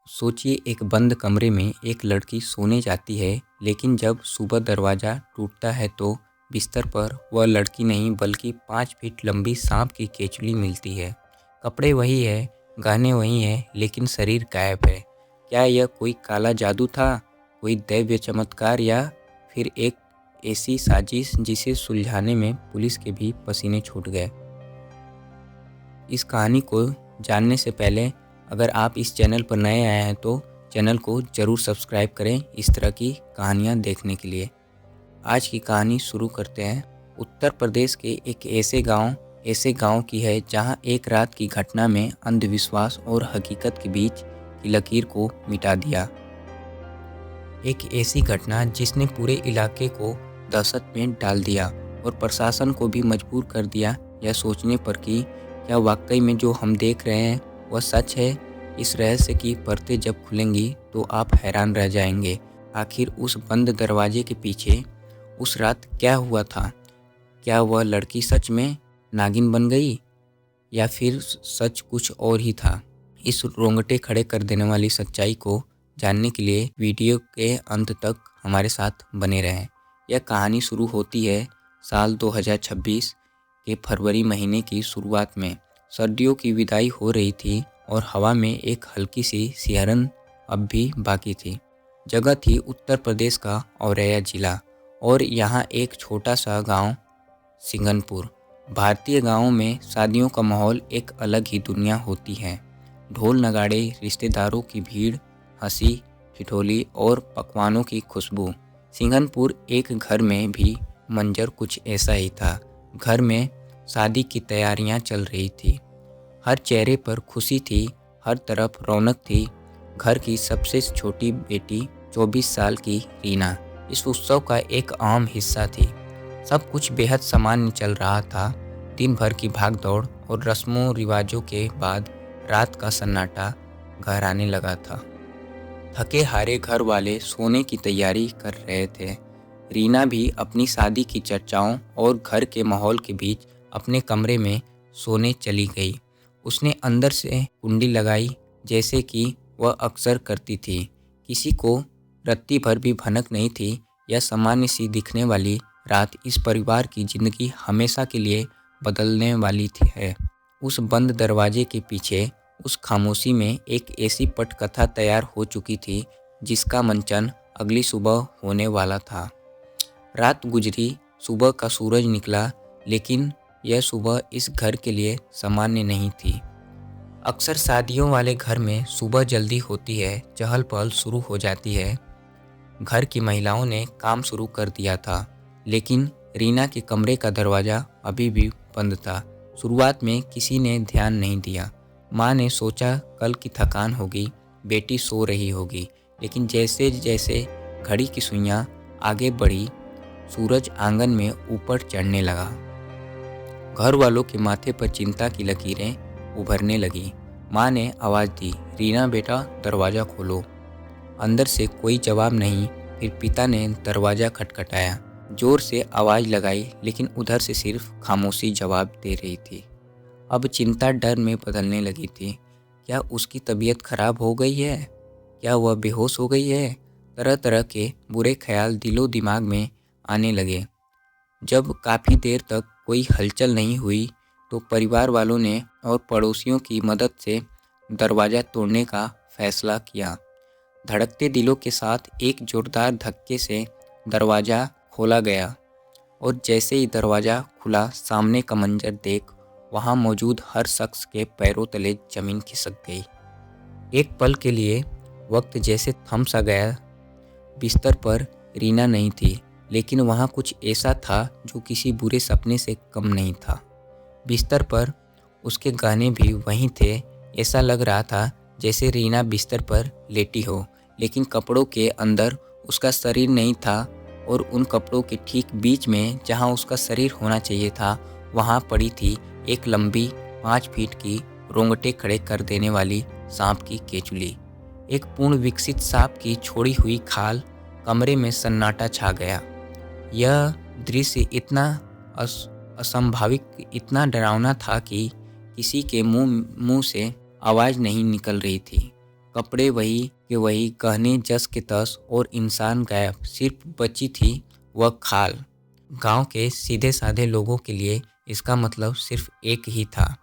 सोचिए एक बंद कमरे में एक लड़की सोने जाती है, लेकिन जब सुबह दरवाज़ा टूटता है तो बिस्तर पर वह लड़की नहीं बल्कि 5 फीट लंबी सांप की केचुली मिलती है। कपड़े वही है, गहने वही हैं, लेकिन शरीर गायब है। क्या यह कोई काला जादू था, कोई दैवीय चमत्कार, या फिर एक ऐसी साजिश जिसे सुलझाने में पुलिस के भी पसीने छूट गए? इस कहानी को जानने से पहले अगर आप इस चैनल पर नए आए हैं तो चैनल को ज़रूर सब्सक्राइब करें इस तरह की कहानियाँ देखने के लिए। आज की कहानी शुरू करते हैं। उत्तर प्रदेश के एक ऐसे गांव की है जहां एक रात की घटना में अंधविश्वास और हकीकत के बीच की लकीर को मिटा दिया। एक ऐसी घटना जिसने पूरे इलाके को दहशत में डाल दिया और प्रशासन को भी मजबूर कर दिया यह सोचने पर कि क्या वाकई में जो हम देख रहे हैं वह सच है। इस रहस्य की परतें जब खुलेंगी तो आप हैरान रह जाएंगे। आखिर उस बंद दरवाजे के पीछे उस रात क्या हुआ था? क्या वह लड़की सच में नागिन बन गई, या फिर सच कुछ और ही था? इस रोंगटे खड़े कर देने वाली सच्चाई को जानने के लिए वीडियो के अंत तक हमारे साथ बने रहें। यह कहानी शुरू होती है साल 2026 के फरवरी महीने की शुरुआत में। सर्दियों की विदाई हो रही थी और हवा में एक हल्की सी सिहरन अब भी बाकी थी। जगह थी उत्तर प्रदेश का औरैया जिला, और यहाँ एक छोटा सा गांव सिंगनपुर। भारतीय गांवों में शादियों का माहौल एक अलग ही दुनिया होती है। ढोल नगाड़े, रिश्तेदारों की भीड़, हंसी ठिठोली और पकवानों की खुशबू। सिंगनपुर एक घर में भी मंजर कुछ ऐसा ही था। घर में शादी की तैयारियां चल रही थी। हर चेहरे पर खुशी थी, हर तरफ रौनक थी। घर की सबसे छोटी बेटी 24 साल की रीना इस उत्सव का एक अहम हिस्सा थी। सब कुछ बेहद सामान्य चल रहा था। दिन भर की भागदौड़ और रस्मों रिवाजों के बाद रात का सन्नाटा गहराने लगा था। थके हारे घर वाले सोने की तैयारी कर रहे थे। रीना भी अपनी शादी की चर्चाओं और घर के माहौल के बीच अपने कमरे में सोने चली गई। उसने अंदर से कुंडी लगाई, जैसे कि वह अक्सर करती थी। किसी को रत्ती भर भी भनक नहीं थी। यह सामान्य सी दिखने वाली रात इस परिवार की जिंदगी हमेशा के लिए बदलने वाली थी है। उस बंद दरवाजे के पीछे, उस खामोशी में एक ऐसी पटकथा तैयार हो चुकी थी जिसका मंचन अगली सुबह होने वाला था। रात गुजरी, सुबह का सूरज निकला, लेकिन यह सुबह इस घर के लिए सामान्य नहीं थी। अक्सर शादियों वाले घर में सुबह जल्दी होती है, चहल पहल शुरू हो जाती है। घर की महिलाओं ने काम शुरू कर दिया था, लेकिन रीना के कमरे का दरवाज़ा अभी भी बंद था। शुरुआत में किसी ने ध्यान नहीं दिया। माँ ने सोचा कल की थकान होगी, बेटी सो रही होगी, लेकिन जैसे जैसे घड़ी की सुइयाँ आगे बढ़ी, सूरज आंगन में ऊपर चढ़ने लगा। घर वालों के माथे पर चिंता की लकीरें उभरने लगी। माँ ने आवाज़ दी, रीना बेटा दरवाज़ा खोलो। अंदर से कोई जवाब नहीं। फिर पिता ने दरवाज़ा खटखटाया, जोर से आवाज़ लगाई, लेकिन उधर से सिर्फ खामोशी जवाब दे रही थी। अब चिंता डर में बदलने लगी थी। क्या उसकी तबीयत खराब हो गई है? क्या वह बेहोश हो गई है? तरह तरह के बुरे ख्याल दिलो दिमाग में आने लगे। जब काफ़ी देर तक कोई हलचल नहीं हुई तो परिवार वालों ने और पड़ोसियों की मदद से दरवाज़ा तोड़ने का फैसला किया। धड़कते दिलों के साथ एक जोरदार धक्के से दरवाज़ा खोला गया, और जैसे ही दरवाज़ा खुला, सामने का मंजर देख वहाँ मौजूद हर शख्स के पैरों तले ज़मीन खिसक गई। एक पल के लिए वक्त जैसे थम सा गया। बिस्तर पर रीना नहीं थी, लेकिन वहाँ कुछ ऐसा था जो किसी बुरे सपने से कम नहीं था। बिस्तर पर उसके गहने भी वहीं थे। ऐसा लग रहा था जैसे रीना बिस्तर पर लेटी हो, लेकिन कपड़ों के अंदर उसका शरीर नहीं था, और उन कपड़ों के ठीक बीच में जहाँ उसका शरीर होना चाहिए था, वहाँ पड़ी थी एक लंबी 5 फीट की रोंगटे खड़े कर देने वाली सांप की केचुली। एक पूर्ण विकसित सांप की छोड़ी हुई खाल। कमरे में सन्नाटा छा गया। यह दृश्य इतना असंभाविक, इतना डरावना था कि किसी के मुंह से आवाज़ नहीं निकल रही थी। कपड़े वही के वही, गहने जस के तस और इंसान गायब। सिर्फ बची थी वह खाल। गांव के सीधे साधे लोगों के लिए इसका मतलब सिर्फ एक ही था।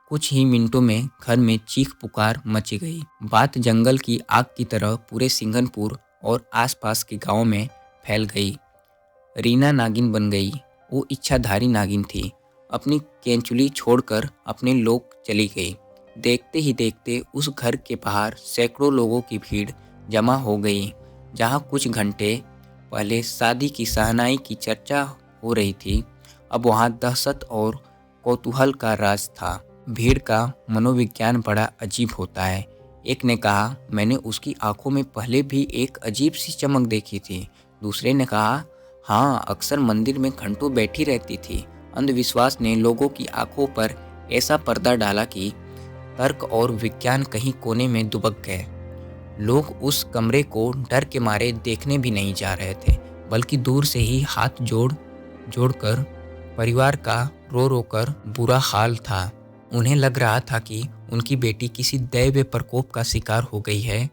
कुछ ही मिनटों में घर में चीख पुकार मची गई। बात जंगल की आग की तरह पूरे सिंघनपुर और आसपास के गांव में फैल गई। रीना नागिन बन गई। वो इच्छाधारी नागिन थी। अपनी केंचुली छोड़कर अपने लोग चली गई। देखते ही देखते उस घर के बाहर सैकड़ों लोगों की भीड़ जमा हो गई। जहां कुछ घंटे पहले शादी की शहनाई की चर्चा हो रही थी, अब वहां दहशत और कौतूहल का राज था। भीड़ का मनोविज्ञान बड़ा अजीब होता है। एक ने कहा, मैंने उसकी आंखों में पहले भी एक अजीब सी चमक देखी थी। दूसरे ने कहा, हाँ, अक्सर मंदिर में घंटों बैठी रहती थी। अंधविश्वास ने लोगों की आंखों पर ऐसा पर्दा डाला कि तर्क और विज्ञान कहीं कोने में दुबक गए। लोग उस कमरे को डर के मारे देखने भी नहीं जा रहे थे, बल्कि दूर से ही हाथ जोड़कर परिवार का रो रो कर बुरा हाल था। उन्हें लग रहा था कि उनकी बेटी किसी दैवीय प्रकोप का शिकार हो गई है।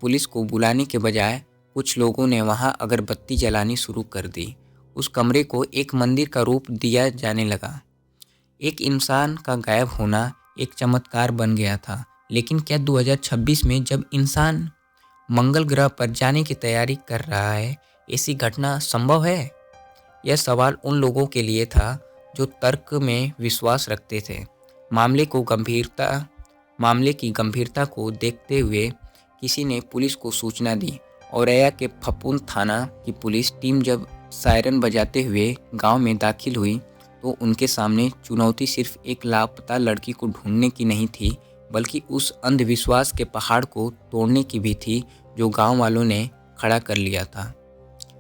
पुलिस को बुलाने के बजाय कुछ लोगों ने वहां अगरबत्ती जलानी शुरू कर दी। उस कमरे को एक मंदिर का रूप दिया जाने लगा। एक इंसान का गायब होना एक चमत्कार बन गया था। लेकिन क्या 2026 में, जब इंसान मंगल ग्रह पर जाने की तैयारी कर रहा है, ऐसी घटना संभव है? यह सवाल उन लोगों के लिए था जो तर्क में विश्वास रखते थे। मामले की गंभीरता को देखते हुए किसी ने पुलिस को सूचना दी। औरैया के फपूंद थाना की पुलिस टीम जब सायरन बजाते हुए गांव में दाखिल हुई, तो उनके सामने चुनौती सिर्फ एक लापता लड़की को ढूंढने की नहीं थी, बल्कि उस अंधविश्वास के पहाड़ को तोड़ने की भी थी जो गांव वालों ने खड़ा कर लिया था।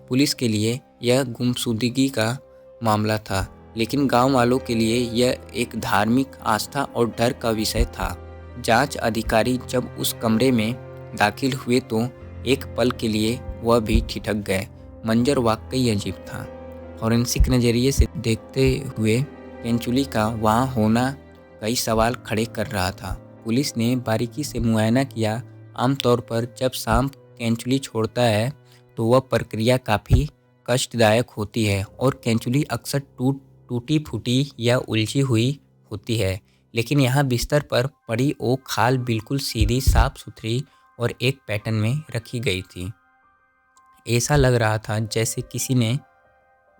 पुलिस के लिए यह गुमशुदगी का मामला था, लेकिन गांव वालों के लिए यह एक धार्मिक आस्था और डर का विषय था। जांच अधिकारी जब उस कमरे में दाखिल हुए तो एक पल के लिए वह भी ठिठक गए। मंजर वाकई अजीब था। फॉरेंसिक नज़रिए से देखते हुए केंचुली का वहां होना कई सवाल खड़े कर रहा था। पुलिस ने बारीकी से मुआयना किया। आमतौर पर जब सांप केंचुली छोड़ता है तो वह प्रक्रिया काफ़ी कष्टदायक होती है और केंचुली अक्सर टूटी फूटी या उलझी हुई होती है। लेकिन यहाँ बिस्तर पर पड़ी वो खाल बिल्कुल सीधी, साफ सुथरी और एक पैटर्न में रखी गई थी। ऐसा लग रहा था जैसे किसी ने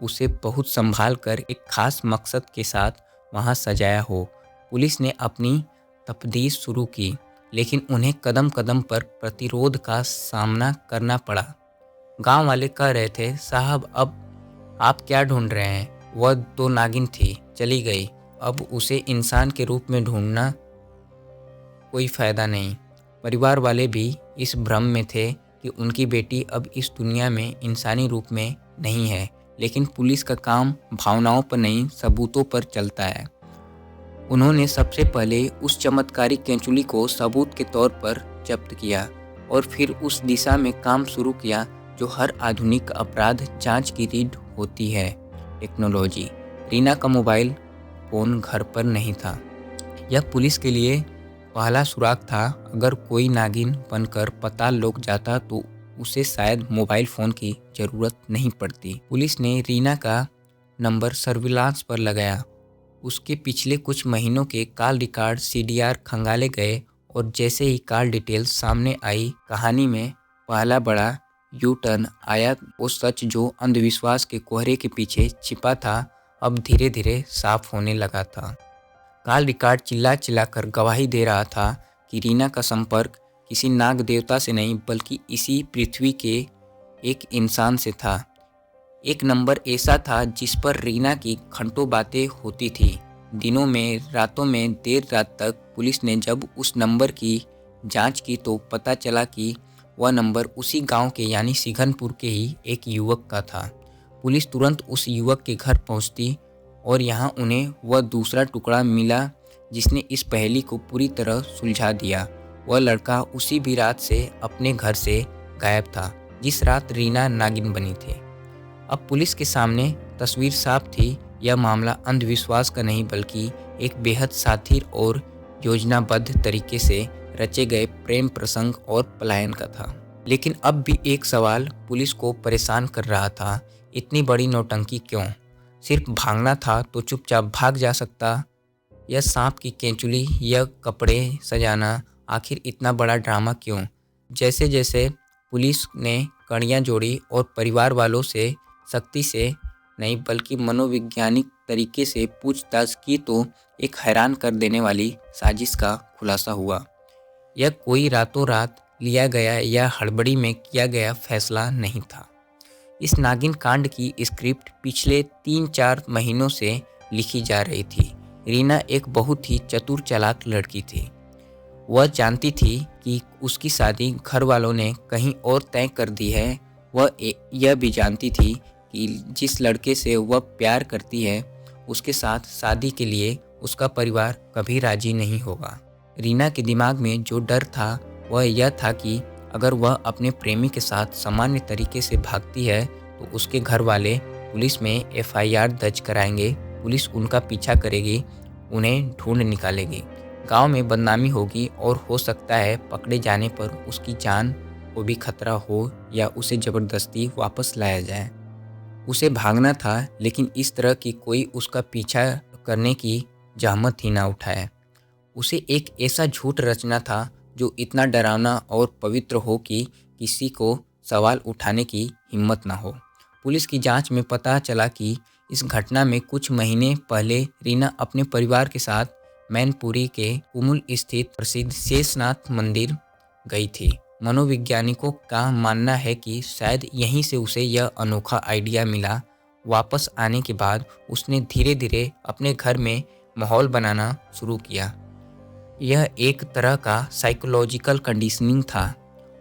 उसे बहुत संभाल कर एक खास मकसद के साथ वहाँ सजाया हो। पुलिस ने अपनी तफ्तीश शुरू की, लेकिन उन्हें कदम कदम पर प्रतिरोध का सामना करना पड़ा। गांव वाले कह रहे थे, साहब, अब आप क्या ढूंढ रहे हैं? वह तो नागिन थी, चली गई। अब उसे इंसान के रूप में ढूंढना कोई फायदा नहीं। परिवार वाले भी इस भ्रम में थे कि उनकी बेटी अब इस दुनिया में इंसानी रूप में नहीं है। लेकिन पुलिस का काम भावनाओं पर नहीं, सबूतों पर चलता है। उन्होंने सबसे पहले उस चमत्कारी केंचुली को सबूत के तौर पर जब्त किया और फिर उस दिशा में काम शुरू किया जो हर आधुनिक अपराध जांच की रीढ़ होती है, टेक्नोलॉजी। रीना का मोबाइल फ़ोन घर पर नहीं था। यह पुलिस के लिए पहला सुराग था। अगर कोई नागिन बनकर पता लग जाता तो उसे शायद मोबाइल फ़ोन की ज़रूरत नहीं पड़ती। पुलिस ने रीना का नंबर सर्विलांस पर लगाया। उसके पिछले कुछ महीनों के कॉल रिकॉर्ड सीडीआर खंगाले गए और जैसे ही कॉल डिटेल्स सामने आई, कहानी में पहला बड़ा यू टर्न आया। वो सच जो अंधविश्वास के कोहरे के पीछे छिपा था, अब धीरे धीरे साफ होने लगा था। कॉल रिकॉर्ड चिल्ला कर गवाही दे रहा था कि रीना का संपर्क किसी नाग देवता से नहीं, बल्कि इसी पृथ्वी के एक इंसान से था। एक नंबर ऐसा था जिस पर रीना की घंटों बातें होती थी, दिनों में, रातों में, देर रात तक। पुलिस ने जब उस नंबर की जांच की तो पता चला कि वह नंबर उसी गांव के यानी सिंघनपुर के ही एक युवक का था। पुलिस तुरंत उस युवक के घर पहुंचती और यहाँ उन्हें वह दूसरा टुकड़ा मिला जिसने इस पहेली को पूरी तरह सुलझा दिया। वह लड़का उसी भी रात से अपने घर से गायब था जिस रात रीना नागिन बनी थी। अब पुलिस के सामने तस्वीर साफ थी। यह मामला अंधविश्वास का नहीं, बल्कि एक बेहद शातिर और योजनाबद्ध तरीके से रचे गए प्रेम प्रसंग और पलायन का था। लेकिन अब भी एक सवाल पुलिस को परेशान कर रहा था, इतनी बड़ी नौटंकी क्यों? सिर्फ भागना था तो चुपचाप भाग जा सकता, या सांप की केंचुली या कपड़े सजाना, आखिर इतना बड़ा ड्रामा क्यों? जैसे जैसे पुलिस ने कड़ियाँ जोड़ी और परिवार वालों से सख्ती से नहीं बल्कि मनोवैज्ञानिक तरीके से पूछताछ की तो एक हैरान कर देने वाली साजिश का खुलासा हुआ। यह कोई रातों रात लिया गया या हड़बड़ी में किया गया फैसला नहीं था। इस नागिन कांड की स्क्रिप्ट पिछले 3-4 महीनों से लिखी जा रही थी। रीना एक बहुत ही चतुर चालाक लड़की थी। वह जानती थी कि उसकी शादी घर वालों ने कहीं और तय कर दी है। वह यह भी जानती थी कि जिस लड़के से वह प्यार करती है उसके साथ शादी के लिए उसका परिवार कभी राजी नहीं होगा। रीना के दिमाग में जो डर था वह यह था कि अगर वह अपने प्रेमी के साथ सामान्य तरीके से भागती है तो उसके घर वाले पुलिस में एफआईआर दर्ज कराएंगे, पुलिस उनका पीछा करेगी, उन्हें ढूंढ निकालेगी, गांव में बदनामी होगी और हो सकता है पकड़े जाने पर उसकी जान को भी खतरा हो या उसे ज़बरदस्ती वापस लाया जाए। उसे भागना था, लेकिन इस तरह की कोई उसका पीछा करने की जहमत ही ना उठाए। उसे एक ऐसा झूठ रचना था जो इतना डरावना और पवित्र हो कि किसी को सवाल उठाने की हिम्मत ना हो। पुलिस की जांच में पता चला कि इस घटना में कुछ महीने पहले रीना अपने परिवार के साथ मैनपुरी के कुमुल स्थित प्रसिद्ध शेषनाथ मंदिर गई थी। मनोवैज्ञानिकों का मानना है कि शायद यहीं से उसे यह अनोखा आइडिया मिला। वापस आने के बाद उसने धीरे धीरे अपने घर में माहौल बनाना शुरू किया। यह एक तरह का साइकोलॉजिकल कंडीशनिंग था।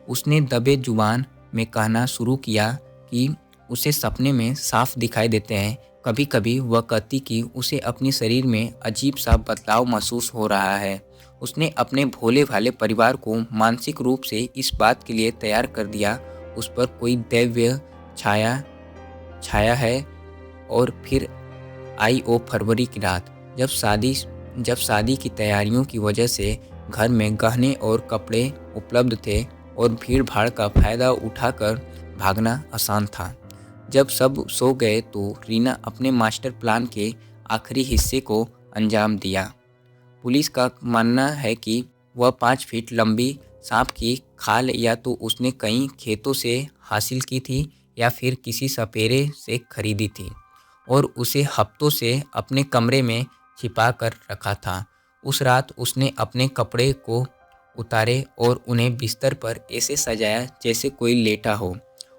उसने दबे जुबान में कहना शुरू किया कि उसे सपने में साफ दिखाई देते हैं। कभी कभी वह कहती कि उसे अपने शरीर में अजीब सा बदलाव महसूस हो रहा है। उसने अपने भोले भाले परिवार को मानसिक रूप से इस बात के लिए तैयार कर दिया उस पर कोई दैव्य छाया है। और फिर आई वो फरवरी की रात जब शादी की तैयारियों की वजह से घर में गहने और कपड़े उपलब्ध थे और भीड़ भाड़ का फायदा उठाकर भागना आसान था। जब सब सो गए तो रीना अपने मास्टर प्लान के आखिरी हिस्से को अंजाम दिया। पुलिस का मानना है कि वह 5 फीट लंबी सांप की खाल या तो उसने कई खेतों से हासिल की थी या फिर किसी सपेरे से खरीदी थी और उसे हफ्तों से अपने कमरे में छिपा कर रखा था। उस रात उसने अपने कपड़े को उतारे और उन्हें बिस्तर पर ऐसे सजाया जैसे कोई लेटा हो।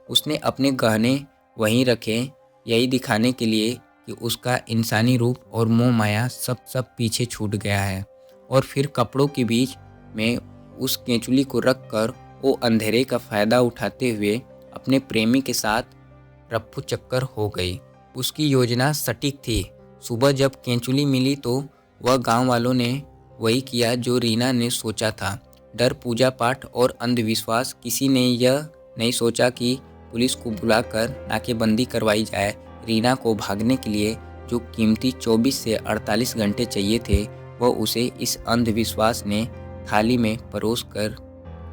उसने अपने गहने वहीं रखे, यही दिखाने के लिए कि उसका इंसानी रूप और मोह माया सब पीछे छूट गया है। और फिर कपड़ों के बीच में उस केंचुली को रखकर वो अंधेरे का फ़ायदा उठाते हुए अपने प्रेमी के साथ रफ्फू चक्कर हो गई। उसकी योजना सटीक थी। सुबह जब केंचुली मिली तो वह गांव वालों ने वही किया जो रीना ने सोचा था। डर, पूजा पाठ और अंधविश्वास। किसी ने यह नहीं सोचा कि पुलिस को बुलाकर नाकेबंदी करवाई जाए। रीना को भागने के लिए जो कीमती 24 से 48 घंटे चाहिए थे वह उसे इस अंधविश्वास ने थाली में परोस कर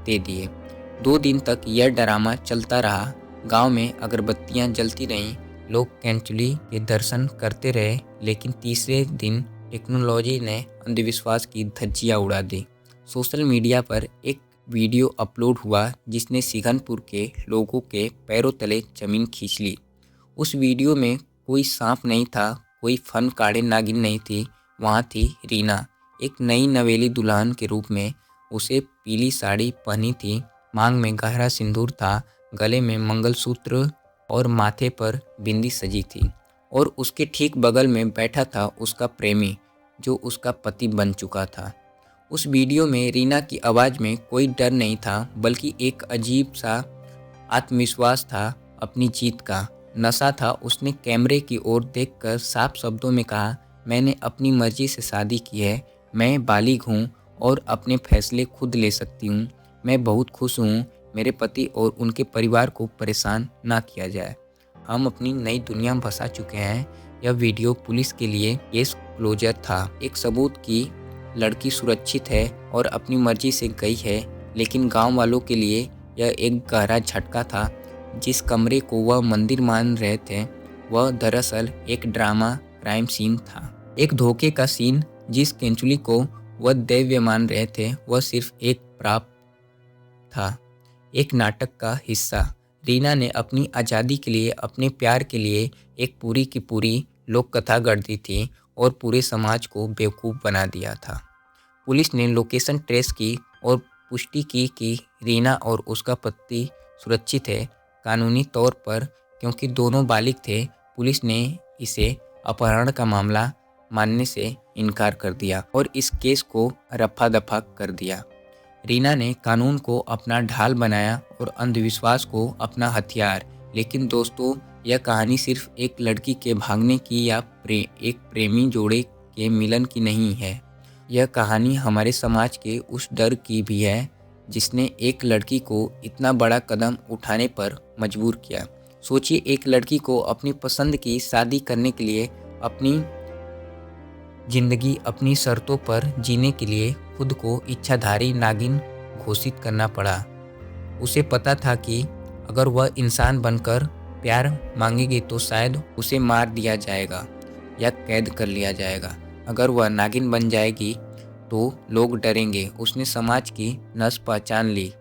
दे दिए। 2 दिन तक यह ड्रामा चलता रहा। गांव में अगरबत्तियां जलती रहीं, लोग केंचुली के दर्शन करते रहे। लेकिन तीसरे दिन टेक्नोलॉजी ने अंधविश्वास की धज्जियां उड़ा दी। सोशल मीडिया पर एक वीडियो अपलोड हुआ जिसने सिघनपुर के लोगों के पैरों तले जमीन खींच ली। उस वीडियो में कोई सांप नहीं था, कोई फन काढ़े नागिन नहीं थी। वहाँ थी रीना, एक नई नवेली दुल्हन के रूप में। उसे पीली साड़ी पहनी थी, मांग में गहरा सिंदूर था, गले में मंगलसूत्र और माथे पर बिंदी सजी थी। और उसके ठीक बगल में बैठा था उसका प्रेमी जो उसका पति बन चुका था। उस वीडियो में रीना की आवाज़ में कोई डर नहीं था बल्कि एक अजीब सा आत्मविश्वास था, अपनी जीत का नशा था। उसने कैमरे की ओर देखकर साफ शब्दों में कहा, मैंने अपनी मर्जी से शादी की है, मैं बालिग हूँ और अपने फैसले खुद ले सकती हूँ। मैं बहुत खुश हूँ, मेरे पति और उनके परिवार को परेशान ना किया जाए। हम अपनी नई दुनिया बसा चुके हैं। यह वीडियो पुलिस के लिए केस क्लोजर था, एक सबूत की लड़की सुरक्षित है और अपनी मर्जी से गई है, लेकिन गांव वालों के लिए यह एक गहरा झटका था। जिस कमरे को वह मंदिर मान रहे थे वह दरअसल एक ड्रामा क्राइम सीन था। एक धोखे का सीन। जिस केंचुली को वह दैव्य मान रहे थे वह सिर्फ एक प्राप था, एक नाटक का हिस्सा। रीना ने अपनी आज़ादी के लिए, अपने प्यार के लिए एक पूरी की पूरी लोक कथा गढ़ दी थी और पूरे समाज को बेवकूफ़ बना दिया था। पुलिस ने लोकेशन ट्रेस की और पुष्टि की कि रीना और उसका पति सुरक्षित है। कानूनी तौर पर क्योंकि दोनों बालिग थे, पुलिस ने इसे अपहरण का मामला मानने से इनकार कर दिया और इस केस को रफा दफा कर दिया। रीना ने कानून को अपना ढाल बनाया और अंधविश्वास को अपना हथियार। लेकिन दोस्तों, यह कहानी सिर्फ एक लड़की के भागने की या एक प्रेमी जोड़े के मिलन की नहीं है। यह कहानी हमारे समाज के उस डर की भी है जिसने एक लड़की को इतना बड़ा कदम उठाने पर मजबूर किया। सोचिए, एक लड़की को अपनी पसंद की शादी करने के लिए, अपनी जिंदगी अपनी शर्तों पर जीने के लिए खुद को इच्छाधारी नागिन घोषित करना पड़ा। उसे पता था कि अगर वह इंसान बनकर प्यार मांगेगी तो शायद उसे मार दिया जाएगा या कैद कर लिया जाएगा। अगर वह नागिन बन जाएगी तो लोग डरेंगे। उसने समाज की नस पहचान ली।